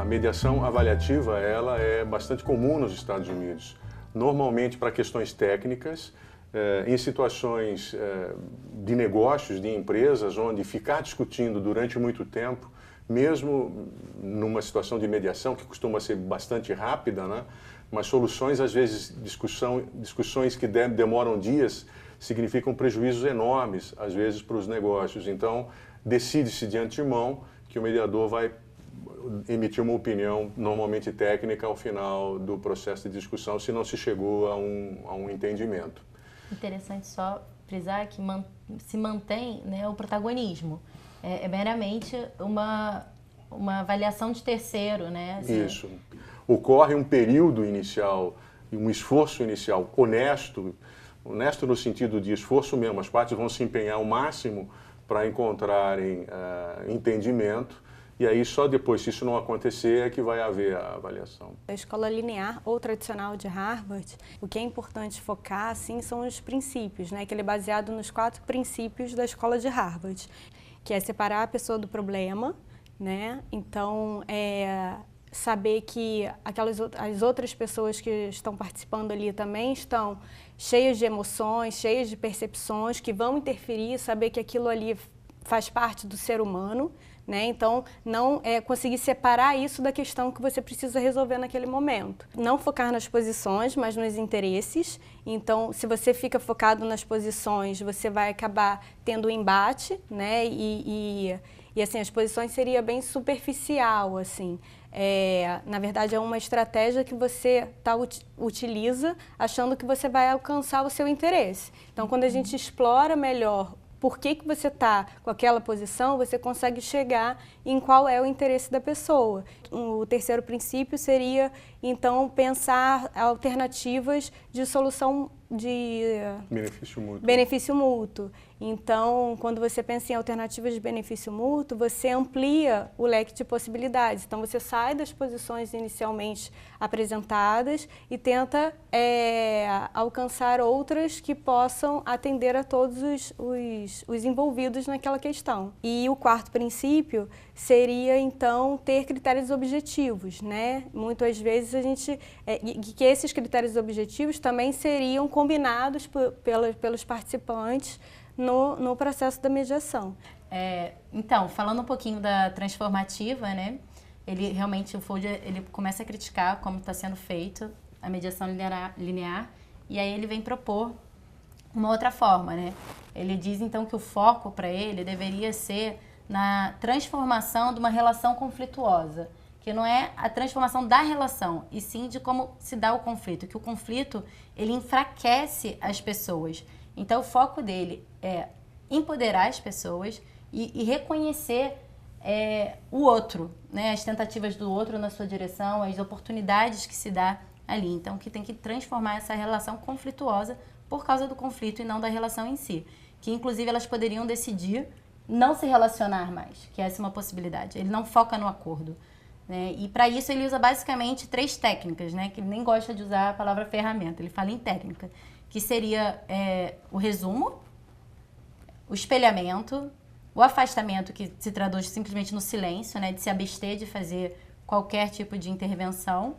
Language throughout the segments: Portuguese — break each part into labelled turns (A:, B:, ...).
A: A mediação avaliativa, ela é bastante comum nos Estados Unidos, normalmente para questões técnicas, em situações de negócios, de empresas, onde ficar discutindo durante muito tempo, mesmo numa situação de mediação que costuma ser bastante rápida, né? Mas soluções, às vezes, discussões que demoram dias, significam prejuízos enormes, às vezes, para os negócios. Então, decide-se de antemão que o mediador vai emitir uma opinião, normalmente técnica, ao final do processo de discussão, se não se chegou a um entendimento.
B: Interessante só frisar que se mantém, né, o protagonismo. É meramente uma avaliação de terceiro, né? Assim,
A: isso. Ocorre um período inicial, um esforço inicial honesto no sentido de esforço mesmo. As partes vão se empenhar ao máximo para encontrarem entendimento. E aí, só depois, se isso não acontecer, é que vai haver a avaliação.
C: A escola linear ou tradicional de Harvard, o que é importante focar, assim, são os princípios, né? Que ele é baseado nos 4 princípios da escola de Harvard, que é separar a pessoa do problema, né? Então, saber que as outras pessoas que estão participando ali também estão cheias de emoções, cheias de percepções que vão interferir, saber que aquilo ali faz parte do ser humano, né? Então, não conseguir separar isso da questão que você precisa resolver naquele momento. Não focar nas posições, mas nos interesses. Então, se você fica focado nas posições, você vai acabar tendo um embate, né? E assim, as posições seria bem superficial, assim. Na verdade, é uma estratégia que você utiliza achando que você vai alcançar o seu interesse. Então, quando a gente explora melhor por que você está com aquela posição, você consegue chegar em qual é o interesse da pessoa. O terceiro princípio seria, então, pensar alternativas de solução de benefício mútuo. Então, quando você pensa em alternativas de benefício mútuo, você amplia o leque de possibilidades. Então, você sai das posições inicialmente apresentadas e tenta alcançar outras que possam atender a todos os envolvidos naquela questão. E o quarto princípio seria, então, ter critérios objetivos, né? Muitas vezes a gente... que esses critérios objetivos também seriam combinados pelos participantes no processo da mediação.
B: Então, falando um pouquinho da transformativa, né? O Fuld, ele começa a criticar como está sendo feito a mediação linear e aí ele vem propor uma outra forma, né? Ele diz, então, que o foco para ele deveria ser na transformação de uma relação conflituosa, que não é a transformação da relação, e sim de como se dá o conflito, que o conflito, ele enfraquece as pessoas. Então, o foco dele é empoderar as pessoas e reconhecer o outro, né? As tentativas do outro na sua direção, as oportunidades que se dá ali. Então, que tem que transformar essa relação conflituosa por causa do conflito e não da relação em si. Que, inclusive, elas poderiam decidir não se relacionar mais, que essa é uma possibilidade. Ele não foca no acordo, né? E, para isso, ele usa basicamente 3 técnicas, né? Que ele nem gosta de usar a palavra ferramenta, ele fala em técnica, que seria o resumo, o espelhamento, o afastamento, que se traduz simplesmente no silêncio, né, de se abster de fazer qualquer tipo de intervenção.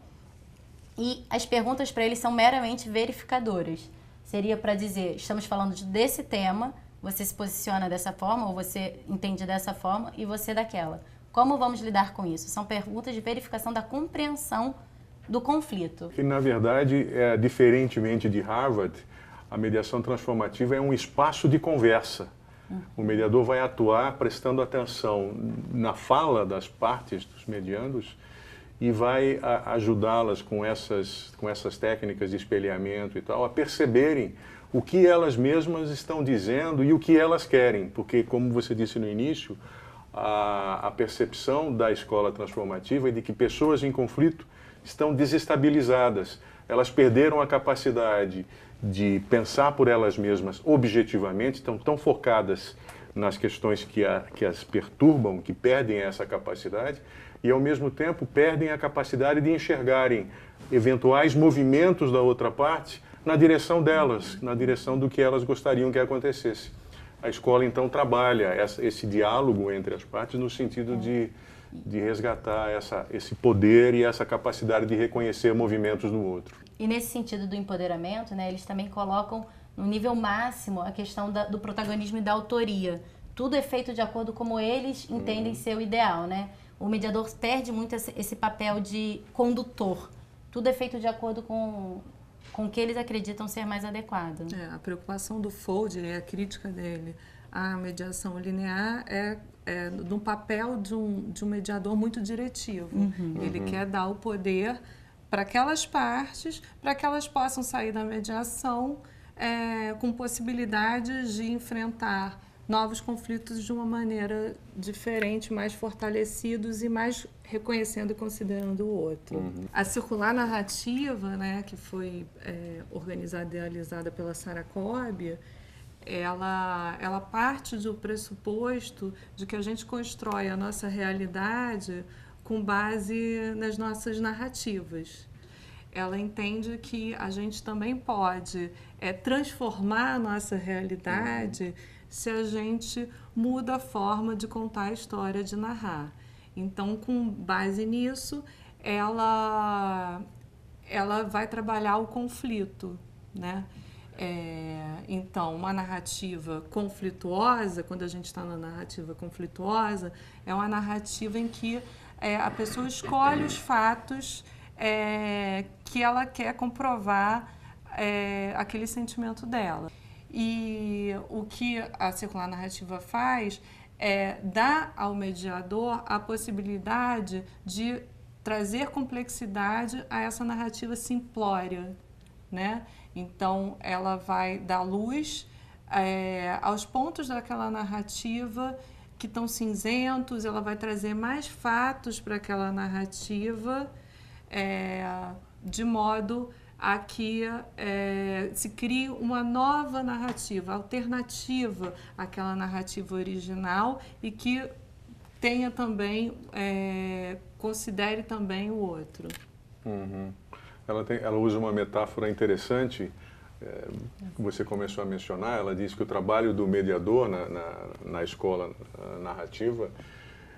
B: E as perguntas para ele são meramente verificadoras. Seria para dizer, estamos falando desse tema, você se posiciona dessa forma, ou você entende dessa forma, e você daquela. Como vamos lidar com isso? São perguntas de verificação da compreensão do conflito.
A: E, na verdade, diferentemente de Harvard, a mediação transformativa é um espaço de conversa. O mediador vai atuar prestando atenção na fala das partes, dos mediandos, e vai ajudá-las com essas técnicas de espelhamento e tal, a perceberem o que elas mesmas estão dizendo e o que elas querem. Porque, como você disse no início, a percepção da escola transformativa é de que pessoas em conflito estão desestabilizadas. Elas perderam a capacidade de pensar por elas mesmas objetivamente, estão tão focadas nas questões que as perturbam, que perdem essa capacidade, e ao mesmo tempo perdem a capacidade de enxergarem eventuais movimentos da outra parte na direção delas, na direção do que elas gostariam que acontecesse. A escola então trabalha esse diálogo entre as partes no sentido de resgatar esse poder e essa capacidade de reconhecer movimentos no outro.
B: E nesse sentido do empoderamento, né, eles também colocam no nível máximo a questão do protagonismo e da autoria. Tudo é feito de acordo com como eles entendem ser o ideal, né? O mediador perde muito esse papel de condutor. Tudo é feito de acordo com o que eles acreditam ser mais adequado.
D: A preocupação do Folger, a crítica dele à mediação linear é no papel de um mediador muito diretivo. Ele quer dar o poder para aquelas partes, para que elas possam sair da mediação com possibilidades de enfrentar novos conflitos de uma maneira diferente, mais fortalecidos e mais reconhecendo e considerando o outro. A circular narrativa, né, que foi organizada e idealizada pela Sarah Cobb, ela parte do pressuposto de que a gente constrói a nossa realidade com base nas nossas narrativas. Ela entende que a gente também pode transformar a nossa realidade se a gente muda a forma de contar a história, de narrar. Então, com base nisso, ela vai trabalhar o conflito, né? Então, uma narrativa conflituosa, quando a gente está na narrativa conflituosa, é uma narrativa em que a pessoa escolhe os fatos que ela quer comprovar aquele sentimento dela. E o que a circular narrativa faz é dar ao mediador a possibilidade de trazer complexidade a essa narrativa simplória, né? Então, ela vai dar luz aos pontos daquela narrativa que estão cinzentos, ela vai trazer mais fatos para aquela narrativa, de modo a que se crie uma nova narrativa, alternativa àquela narrativa original e que tenha também, considere também o outro.
A: Ela usa uma metáfora interessante, que você começou a mencionar. Ela diz que o trabalho do mediador na escola narrativa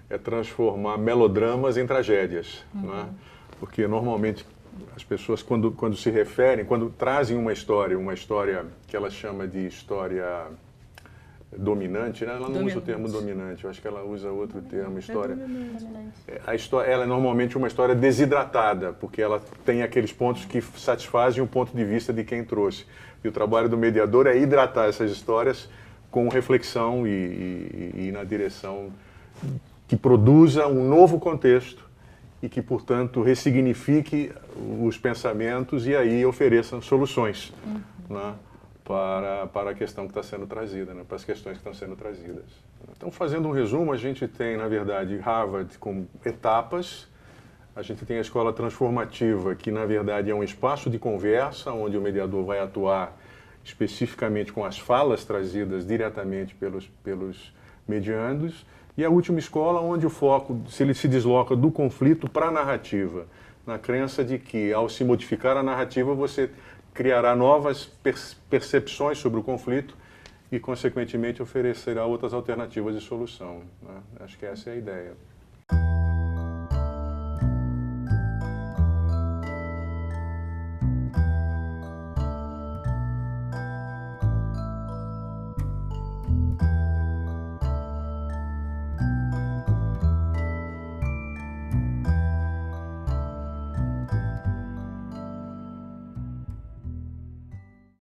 A: é transformar melodramas em tragédias, né? Porque normalmente as pessoas, quando se referem, quando trazem uma história que ela chama de história dominante, né? Ela não usa o termo dominante, eu acho que ela usa outro termo, história. Ela é normalmente uma história desidratada, porque ela tem aqueles pontos que satisfazem o ponto de vista de quem trouxe. E o trabalho do mediador é hidratar essas histórias com reflexão e na direção que produza um novo contexto e que, portanto, ressignifique os pensamentos e aí ofereça soluções, né, para a questão que está sendo trazida, né, para as questões que estão sendo trazidas. Então, fazendo um resumo, a gente tem, na verdade, Harvard com etapas. A gente tem a escola transformativa, que, na verdade, é um espaço de conversa, onde o mediador vai atuar especificamente com as falas trazidas diretamente pelos mediandos. E a última escola, onde o foco ele se desloca do conflito para a narrativa, na crença de que, ao se modificar a narrativa, você criará novas percepções sobre o conflito e, consequentemente, oferecerá outras alternativas de solução, né? Acho que essa é a ideia.